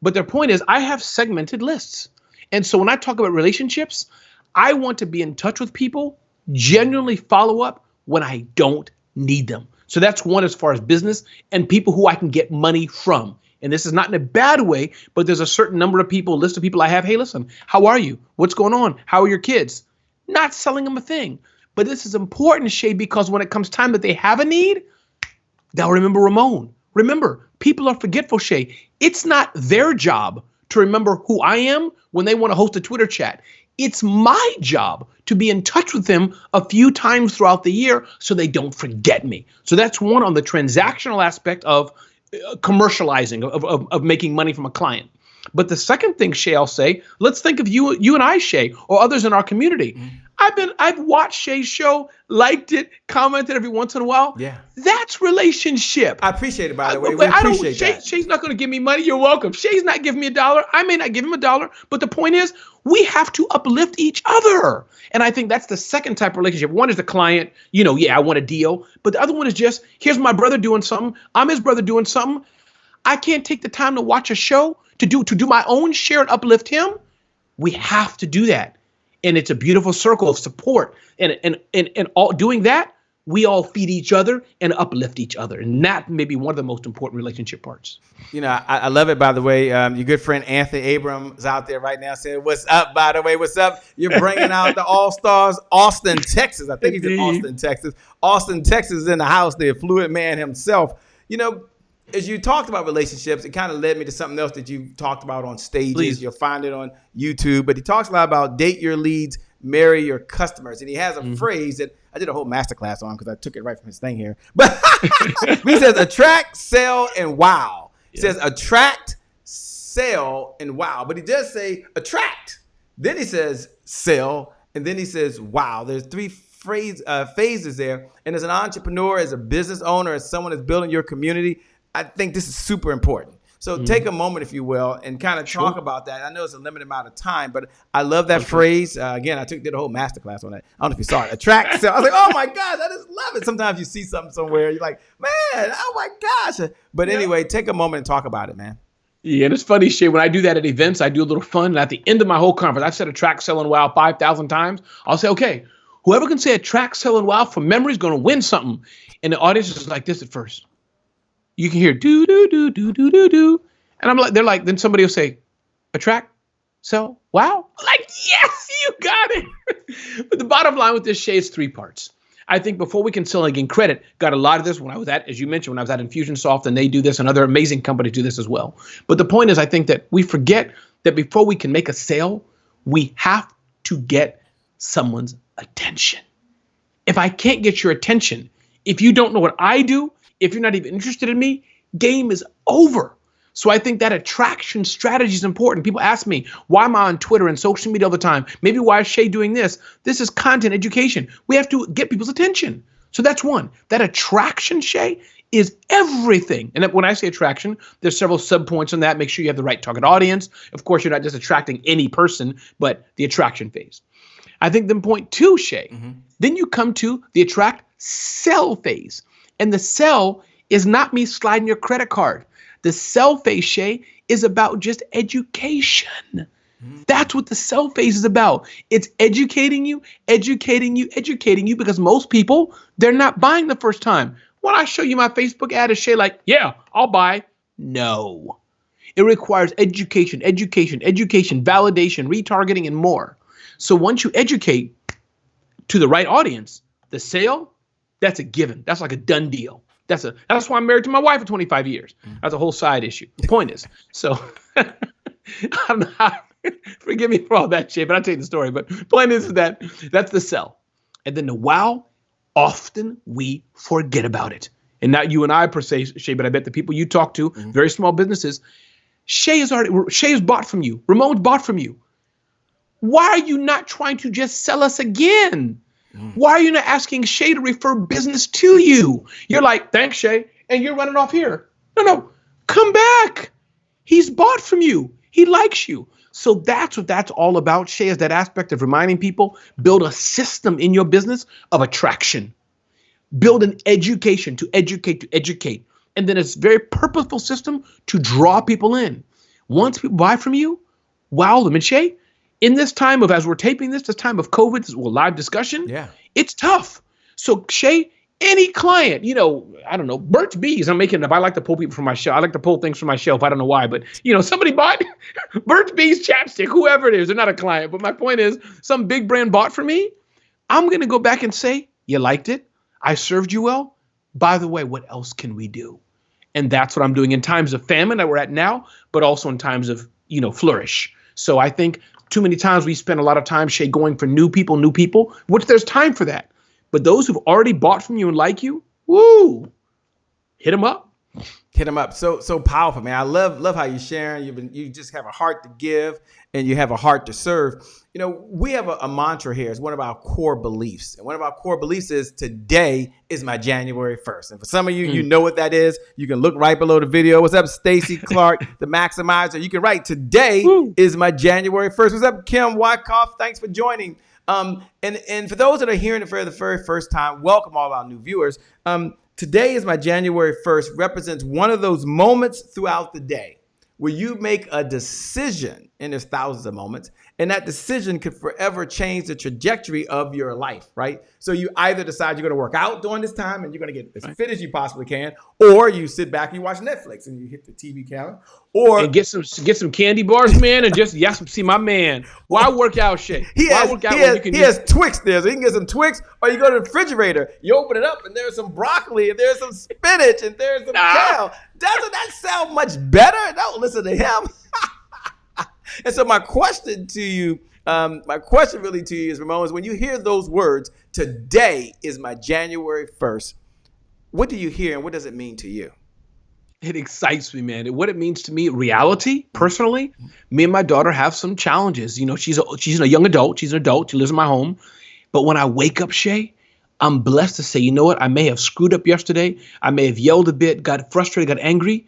But their point is I have segmented lists. And so when I talk about relationships, I want to be in touch with people, genuinely follow up when I don't need them. So that's one as far as business and people who I can get money from. And this is not in a bad way, but there's a certain number of people, list of people I have. Hey, listen, how are you? What's going on? How are your kids? Not selling them a thing. But this is important, Shay, because when it comes time that they have a need, they'll remember Ramon. Remember, people are forgetful, Shay. It's not their job to remember who I am when they want to host a Twitter chat. It's my job to be in touch with them a few times throughout the year so they don't forget me. So that's one on the transactional aspect of commercializing, of making money from a client. But the second thing, Shay, I'll say, let's think of you and I, Shay, or others in our community. Mm-hmm. I've watched Shay's show, liked it, commented every once in a while. Yeah. That's relationship. I appreciate it, by the way. We appreciate that. Shay's not going to give me money. You're welcome. Shay's not giving me $1. I may not give him $1. But the point is, we have to uplift each other. And I think that's the second type of relationship. One is the client, I want a deal. But the other one is just, here's my brother doing something. I'm his brother doing something. I can't take the time to watch a show to do my own share and uplift him. We have to do that. And it's a beautiful circle of support. And all doing that, we all feed each other and uplift each other. And that may be one of the most important relationship parts. I love it, by the way. Your good friend Anthony Abrams is out there right now saying, what's up, by the way? What's up? You're bringing out the All-Stars, Austin, Texas. I think he's in Austin, Texas. Austin, Texas is in the house, the affluent man himself. As you talked about relationships, it kind of led me to something else that you talked about on stages. Please. You'll find it on YouTube. But he talks a lot about date your leads, marry your customers. And he has a phrase that I did a whole masterclass on because I took it right from his thing here. But he says attract, sell, and wow. He says attract, sell, and wow. But he does say attract. Then he says sell. And then he says wow. There's three phases there. And as an entrepreneur, as a business owner, as someone that's building your community, I think this is super important. So take a moment, if you will, and kind of talk about that. I know it's a limited amount of time, but I love that phrase. Again, I did a whole masterclass on that. I don't know if you saw it. Attract. So I was like, oh my gosh, I just love it. Sometimes you see something somewhere, you're like, man, oh my gosh. But anyway, take a moment and talk about it, man. Yeah, and it's funny, Shay, when I do that at events, I do a little fun. And at the end of my whole conference, I've said attract, sell, and wow 5,000 times. I'll say, okay, whoever can say attract, sell, and wow from memory is going to win something. And the audience is like this at first. You can hear do, do, do, do, do, do, do. And then somebody will say, attract, sell, wow. I'm like, yes, you got it. But the bottom line with this, Shay, is 3 parts. I think before we can sell and gain credit, got a lot of this when I was at, as you mentioned, when I was at Infusionsoft, and they do this and other amazing companies do this as well. But the point is, I think that we forget that before we can make a sale, we have to get someone's attention. If I can't get your attention, if you don't know what I do, if you're not even interested in me, game is over. So I think that attraction strategy is important. People ask me, why am I on Twitter and social media all the time? Maybe why is Shay doing this? This is content education. We have to get people's attention. So that's one. That attraction, Shay, is everything. And when I say attraction, there's several subpoints on that. Make sure you have the right target audience. Of course, you're not just attracting any person, but the attraction phase. I think then point 2, Shay, then you come to the attract sell phase. And the sell is not me sliding your credit card. The sell phase, Shay, is about just education. That's what the sell phase is about. It's educating you, because most people, they're not buying the first time. When I show you my Facebook ad, is Shay like, yeah, I'll buy? No. It requires education, validation, retargeting, and more. So once you educate to the right audience, the sale, that's a given. That's like a done deal. That's why I'm married to my wife for 25 years. That's a whole side issue. The point is, so I don't know how, forgive me for all that shit, but I'll tell you the story. But point is that that's the sell. And then the wow, often we forget about it. And not you and I per se, Shay, but I bet the people you talk to, very small businesses, Shay is bought from you. Ramon's bought from you. Why are you not trying to just sell us again? Why are you not asking Shay to refer business to you? You're like, thanks, Shay, and you're running off here. No, come back. He's bought from you. He likes you. So that's what that's all about, Shay, is that aspect of reminding people, build a system in your business of attraction. Build an education to educate. And then it's a very purposeful system to draw people in. Once people buy from you, wow them. And Shay, in this time of, as we're taping this time of COVID, this is a live discussion, it's tough. So Shay, any client, I don't know, Burt's Bees, if I like to pull people from my shelf, I like to pull things from my shelf, I don't know why, but somebody bought Burt's Bees chapstick, whoever it is, they're not a client, but my point is, some big brand bought from me, I'm going to go back and say, you liked it, I served you well, by the way, what else can we do? And that's what I'm doing in times of famine that we're at now, but also in times of, flourish. So I think too many times we spend a lot of time, Shay, going for new people, which there's time for that. But those who've already bought from you and like you, woo, hit them up. Hit them up. So powerful, man. I love how you're sharing. You just have a heart to give and you have a heart to serve. We have a mantra here. It's one of our core beliefs. And one of our core beliefs is today is my January 1st. And for some of you, you know what that is. You can look right below the video. What's up, Stacy Clark, the Maximizer? You can write today is my January 1st. What's up, Kim Wyckoff? Thanks for joining. And for those that are hearing it for the very first time, welcome all our new viewers. Today is my January 1st represents one of those moments throughout the day where you make a decision, and there's thousands of moments, and that decision could forever change the trajectory of your life, right? So you either decide you're going to work out during this time and you're going to get as fit as you possibly can, or you sit back and you watch Netflix and you hit the TV counter, or and get some candy bars, man, and just see my man. Why work out, Shay? He has Twix there, so you can get some Twix, or you go to the refrigerator, you open it up, and there's some broccoli, and there's some spinach, and there's some kale. Doesn't that sound much better? Don't listen to him. And so my question to you, is, Ramon, is when you hear those words, today is my January 1st, what do you hear and what does it mean to you? It excites me, man. What it means to me, reality, personally, me and my daughter have some challenges. She's a young adult. She's an adult. She lives in my home. But when I wake up, Shay, I'm blessed to say, you know what? I may have screwed up yesterday. I may have yelled a bit, got frustrated, got angry,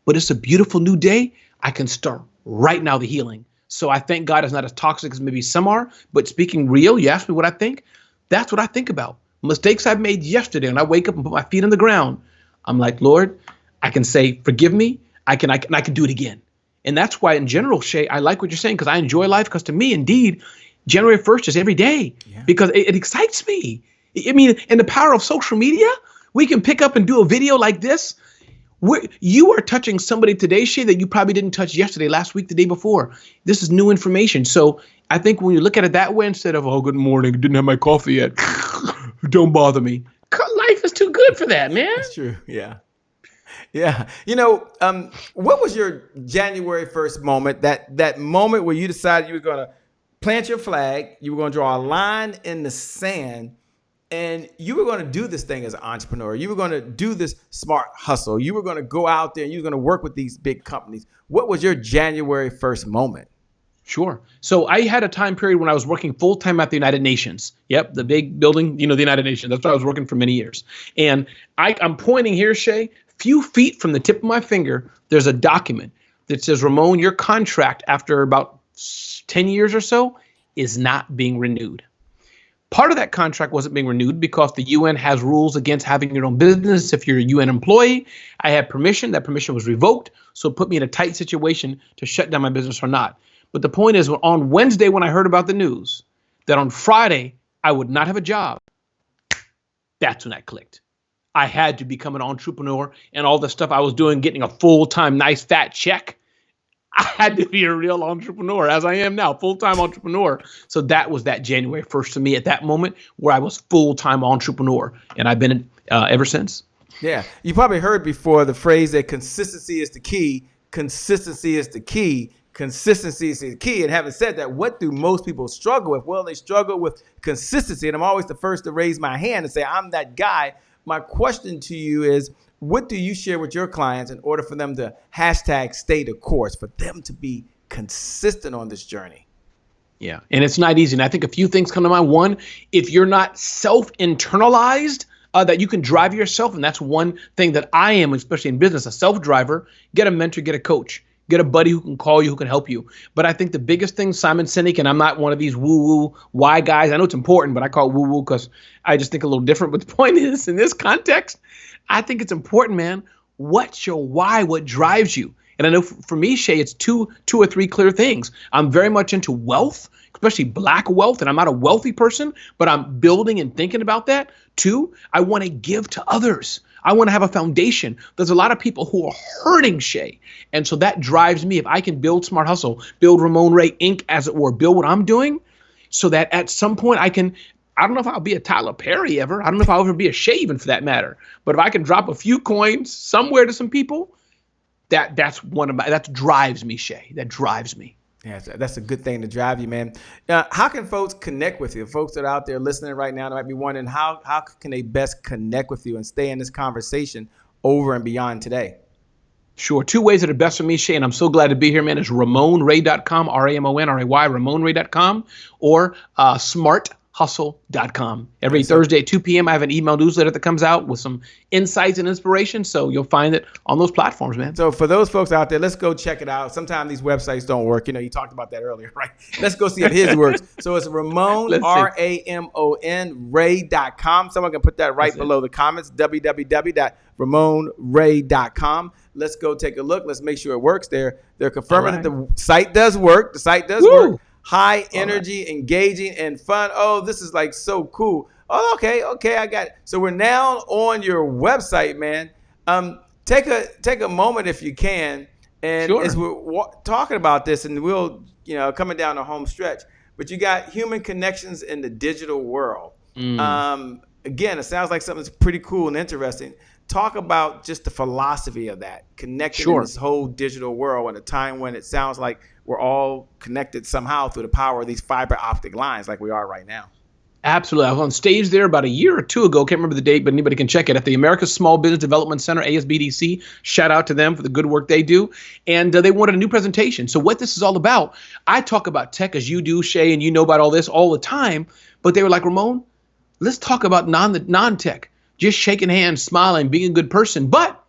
but it's a beautiful new day. I can start right now the healing. So I thank God it's not as toxic as maybe some are, but speaking real, you ask me what I think, that's what I think about. Mistakes I've made yesterday, and I wake up and put my feet on the ground. I'm like, Lord, I can say, forgive me. I can do it again. And that's why in general, Shay, I like what you're saying because I enjoy life because to me, indeed, January 1st is every day because it excites me. I mean, and the power of social media, we can pick up and do a video like this. You are touching somebody today, Shay, that you probably didn't touch yesterday, last week, the day before. This is new information. So I think when you look at it that way, instead of, oh, good morning, didn't have my coffee yet, don't bother me. Life is too good for that, man. That's true. Yeah. Yeah. What was your January 1st moment, that moment where you decided you were going to plant your flag, you were going to draw a line in the sand, and you were going to do this thing as an entrepreneur. You were going to do this smart hustle. You were going to go out there and you were going to work with these big companies. What was your January 1st moment? Sure. So I had a time period when I was working full time at the United Nations. Yep. The big building, the United Nations. That's where I was working for many years. And I'm pointing here, Shay, few feet from the tip of my finger, there's a document that says, Ramon, your contract after about 10 years or so is not being renewed. Part of that contract wasn't being renewed because the UN has rules against having your own business if you're a UN employee. I had permission. That permission was revoked. So it put me in a tight situation to shut down my business or not. But the point is, on Wednesday, when I heard about the news that on Friday I would not have a job, that's when I clicked. I had to become an entrepreneur and all the stuff I was doing, getting a full-time, nice fat check. I had to be a real entrepreneur, as I am now, full-time entrepreneur. So that was that January 1st to me at that moment where I was full-time entrepreneur. And I've been ever since. Yeah. You probably heard before the phrase that consistency is the key. Consistency is the key. Consistency is the key. And having said that, what do most people struggle with? Well, they struggle with consistency. And I'm always the first to raise my hand and say, I'm that guy. My question to you is, what do you share with your clients in order for them to hashtag stay the course, for them to be consistent on this journey? Yeah. And it's not easy. And I think a few things come to mind. One, if you're not self-internalized, that you can drive yourself. And that's one thing that I am, especially in business, a self-driver. Get a mentor, get a coach, get a buddy who can call you, who can help you. But I think the biggest thing, Simon Sinek, and I'm not one of these woo-woo why guys. I know it's important, but I call it woo-woo because I just think a little different. But the point is, in this context, I think it's important, man. What's your why? What drives you? And I know for me, Shay, it's two or three clear things. I'm very much into wealth, especially Black wealth, and I'm not a wealthy person, but I'm building and thinking about that. Two, I want to give to others. I want to have a foundation. There's a lot of people who are hurting, Shay. And so that drives me. If I can build Smart Hustle, build Ramon Ray Inc., as it were, build what I'm doing, so that at some point I don't know if I'll be a Tyler Perry ever. I don't know if I'll ever be a Shay even, for that matter. But if I can drop a few coins somewhere to some people, that drives me, Shay. That drives me. Yeah, that's a good thing to drive you, man. How can folks connect with you? Folks that are out there listening right now, they might be wondering how can they best connect with you and stay in this conversation over and beyond today? Sure. Two ways that are best for me, Shay, and I'm so glad to be here, man, is RamonRay.com, RamonRay, RamonRay.com, or smarthustle.com. Every Thursday at 2 p.m., I have an email newsletter that comes out with some insights and inspiration. So you'll find it on those platforms, man. So for those folks out there, let's go check it out. Sometimes these websites don't work. You know, you talked about that earlier, right? Let's go see if his works. So it's Ramon, RAMON, Ray.com. Someone can put that right below the comments, www.ramonray.com. Let's go take a look. Let's make sure it works. They're confirming that the site does work. The site does work. High energy, engaging, and fun. Oh, this is like so cool. Oh, okay, I got it. So we're now on your website, man. Take a moment if you can, and as we're talking about this, and we'll coming down the home stretch. But you got human connections in the digital world. Again, it sounds like something that's pretty cool and interesting. Talk about just the philosophy of that, connecting in this whole digital world at a time when it sounds like we're all connected somehow through the power of these fiber optic lines like we are right now. Absolutely. I was on stage there about a year or two ago. Can't remember the date, but anybody can check it at the America's Small Business Development Center, ASBDC. Shout out to them for the good work they do. And they wanted a new presentation. So what this is all about, I talk about tech as you do, Shay, and you know about all this all the time. But they were like, Ramon, let's talk about non-tech. Just shaking hands, smiling, being a good person. But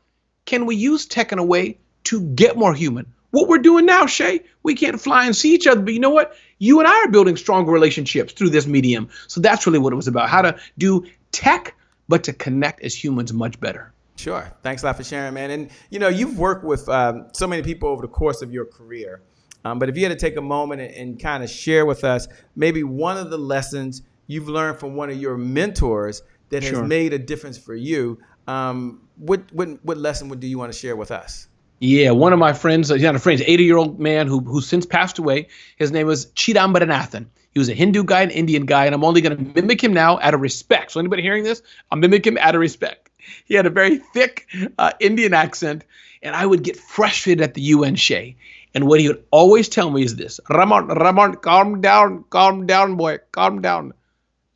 can we use tech in a way to get more human? What we're doing now, Shay, we can't fly and see each other. But you know what? You and I are building stronger relationships through this medium. So that's really what it was about, how to do tech, but to connect as humans much better. Sure. Thanks a lot for sharing, man. And, you've worked with so many people over the course of your career. But if you had to take a moment and kind of share with us maybe one of the lessons you've learned from one of your mentors that has made a difference for you, what lesson do you want to share with us? Yeah, one of my friends, he's not a friend, he's an 80-year-old man who since passed away. His name was Chidambaranathan. He was a Hindu guy, an Indian guy, and I'm only going to mimic him now out of respect. So anybody hearing this, I'll mimic him out of respect. He had a very thick Indian accent, and I would get frustrated at the UN, Shay. And what he would always tell me is this: Ramon, calm down, boy, calm down.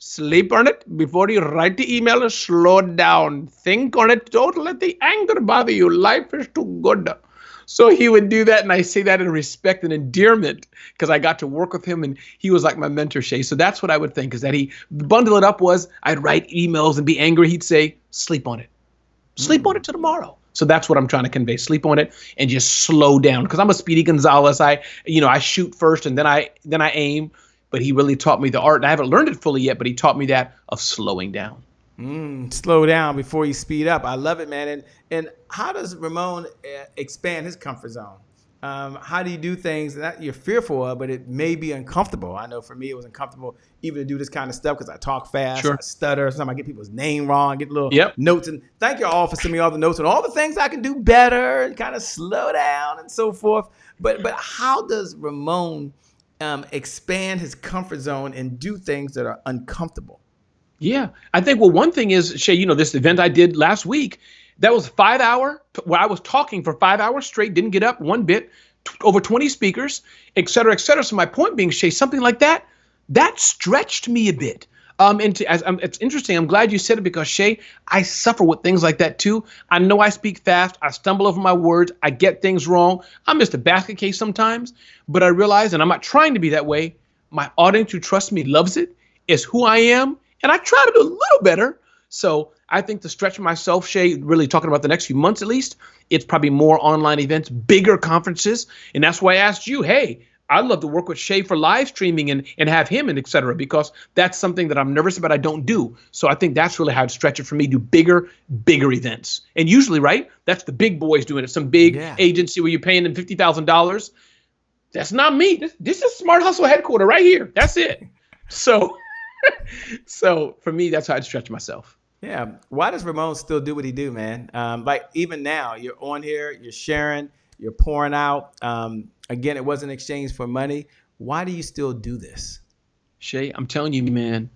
Sleep on it before you write the email. Slow down. Think on it. Don't let the anger bother you. Life is too good. So he would do that, and I say that in respect and endearment because I got to work with him, and he was like my mentor, Shay. So that's what I would think, is that he bundle it up was I'd write emails and be angry. He'd say, sleep on it. Sleep on it till tomorrow. So that's what I'm trying to convey. Sleep on it and just slow down, because I'm a Speedy Gonzalez. I shoot first and then I aim. But he really taught me the art, and I haven't learned it fully yet, but he taught me that of slowing down. Slow down before you speed up. I love it, man. And how does Ramon expand his comfort zone? How do you do things that you're fearful of, but it may be uncomfortable? I know for me, it was uncomfortable even to do this kind of stuff because I talk fast, I stutter. Sometimes I get people's name wrong, get little notes. And thank you all for sending me all the notes and all the things I can do better and kind of slow down and so forth. But how does Ramon expand his comfort zone and do things that are uncomfortable? Yeah. I think, well, one thing is, Shay, this event I did last week, that was 5 hour where I was talking for 5 hours straight, didn't get up one bit, over 20 speakers, et cetera, et cetera. So my point being, Shay, something like that, that stretched me a bit. It's interesting. I'm glad you said it because, Shay, I suffer with things like that too. I know I speak fast. I stumble over my words. I get things wrong. I'm just a basket case sometimes. But I realize, and I'm not trying to be that way, my audience who trusts me loves it. It's who I am. And I try to do a little better. So I think to stretch myself, Shay, really talking about the next few months at least, it's probably more online events, bigger conferences. And that's why I asked you, hey, I'd love to work with Shay for live streaming and have him and et cetera, because that's something that I'm nervous about. I don't do. So I think that's really how to stretch it for me, do bigger events. And usually, right, that's the big boys doing it. Some big agency where you're paying them $50,000. That's not me. This is Smart Hustle headquarters right here. That's it. So for me, that's how I'd stretch myself. Yeah. Why does Ramon still do what he do, man? Like even now, you're on here, you're sharing, you're pouring out. Again, it wasn't exchanged for money. Why do you still do this? Shay, I'm telling you, man,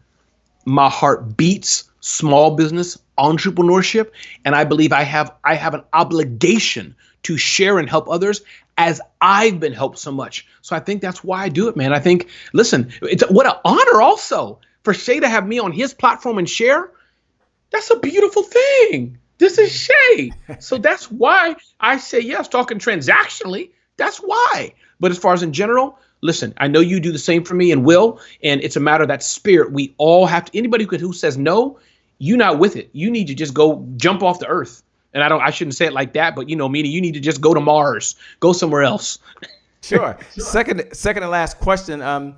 my heart beats small business entrepreneurship, and I believe I have an obligation to share and help others as I've been helped so much. So I think that's why I do it, man. I think, listen, what an honor also for Shay to have me on his platform and share. That's a beautiful thing. This is Shay. So that's why I say yes, talking transactionally. That's why. But as far as in general, listen, I know you do the same for me and will, and it's a matter of that spirit. We all have to, anybody who says no, you're not with it. You need to just go jump off the earth. And I shouldn't say it like that, but meaning you need to just go to Mars, go somewhere else. Sure. Second and last question.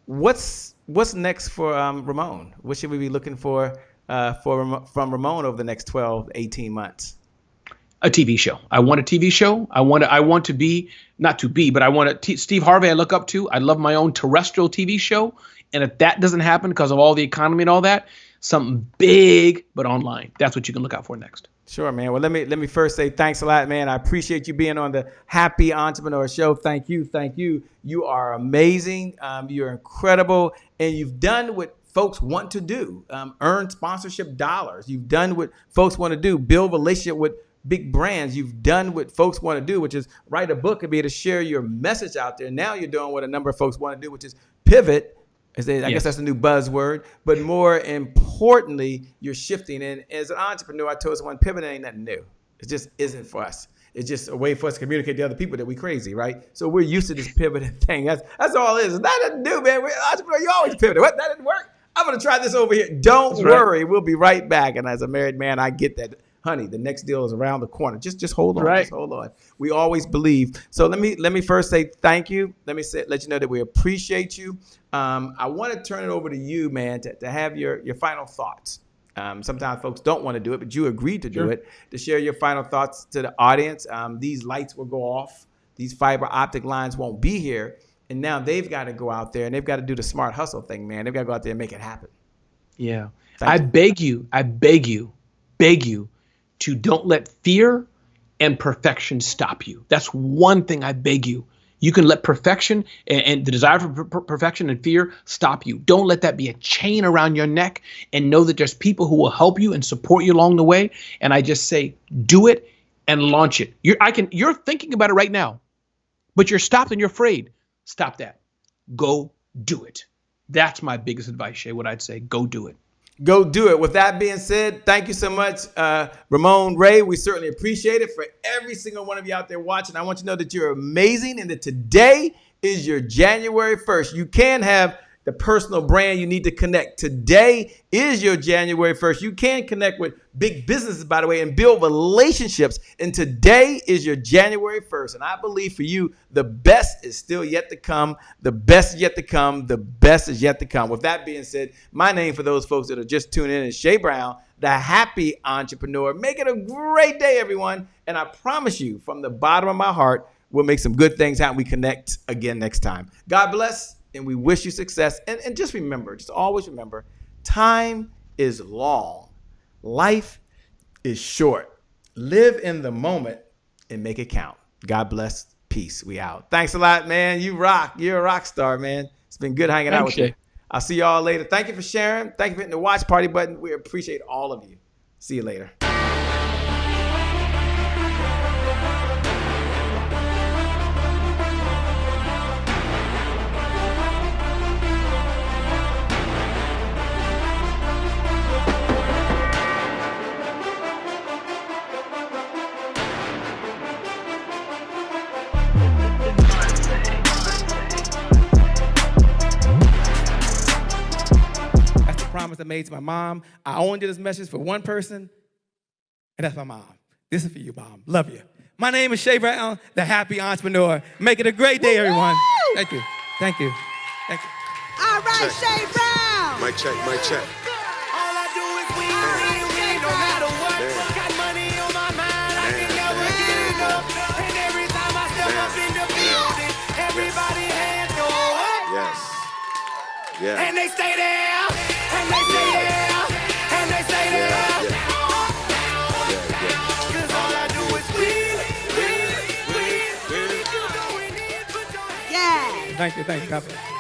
What's next for Ramon? What should we be looking for from Ramon over the next 12, 18 months? A TV show. I want a TV show. I want to be, not to be, but I want Steve Harvey I look up to. I love my own terrestrial TV show. And if that doesn't happen because of all the economy and all that, something big, but online. That's what you can look out for next. Sure, man. Well, let me first say thanks a lot, man. I appreciate you being on the Happy Entrepreneur Show. Thank you. You are amazing. You're incredible. And you've done what folks want to do, earn sponsorship dollars. You've done what folks want to do, build relationship with big brands. You've done what folks want to do, which is write a book and be able to share your message out there. Now you're doing what a number of folks want to do, which is pivot. I guess that's a new buzzword, but more importantly, you're shifting. And as an entrepreneur, I told someone pivoting ain't nothing new. It just isn't for us. It's just a way for us to communicate to other people that we crazy, right? So we're used to this pivoting thing. That's all it is. It's nothing new, man. We're entrepreneur. You always pivot. What? That didn't work? I'm going to try this over here. Don't worry. Right. We'll be right back. And as a married man, I get that. Honey, the next deal is around the corner. Just hold on. Right. Just hold on. We always believe. So let me first say thank you. Let you know that we appreciate you. I want to turn it over to you, man, to have your final thoughts. Sometimes folks don't want to do it, but you agreed to do it, to share your final thoughts to the audience. These lights will go off. These fiber optic lines won't be here. And now they've got to go out there and they've got to do the smart hustle thing, man. They've got to go out there and make it happen. Yeah. I beg you to don't let fear and perfection stop you. That's one thing I beg you. You can let perfection and the desire for perfection and fear stop you. Don't let that be a chain around your neck, and know that there's people who will help you and support you along the way. And I just say, do it and launch it. You're thinking about it right now, but you're stopped and you're afraid. Stop that. Go do it. That's my biggest advice, Shay. What I'd say, go do it. Go do it. With that being said, thank you so much, Ramon Ray. We certainly appreciate it. For every single one of you out there watching, I want you to know that you're amazing and that today is your January 1st. You can have the personal brand you need to connect. Today is your January 1st. You can connect with big businesses, by the way, and build relationships. And today is your January 1st. And I believe for you, the best is still yet to come. The best is yet to come. The best is yet to come. With that being said, my name for those folks that are just tuning in is Shay Brown, the Happy Entrepreneur. Make it a great day, everyone. And I promise you, from the bottom of my heart, we'll make some good things happen. We connect again next time. God bless. And we wish you success. And just remember, just always remember, time is long. Life is short. Live in the moment and make it count. God bless. Peace. We out. Thanks a lot, man. You rock. You're a rock star, man. It's been good hanging out with you. I'll see y'all later. Thank you for sharing. Thank you for hitting the watch party button. We appreciate all of you. See you later. Promise I made to my mom. I only did this message for one person, and that's my mom. This is for you, Mom. Love you. My name is Shay Brown, the happy entrepreneur. Make it a great day, everyone. Thank you. Thank you. Thank you. All right, Shay Brown. Mic check, mic check. All I do is win, no matter what. Got money on my mind, I can never get enough. And every time I step up in the building, everybody hands go up. Yes. Yeah. And they stay there. And they stay there, and they stay there. Cause all I do is win. Yeah. Thank you. God bless.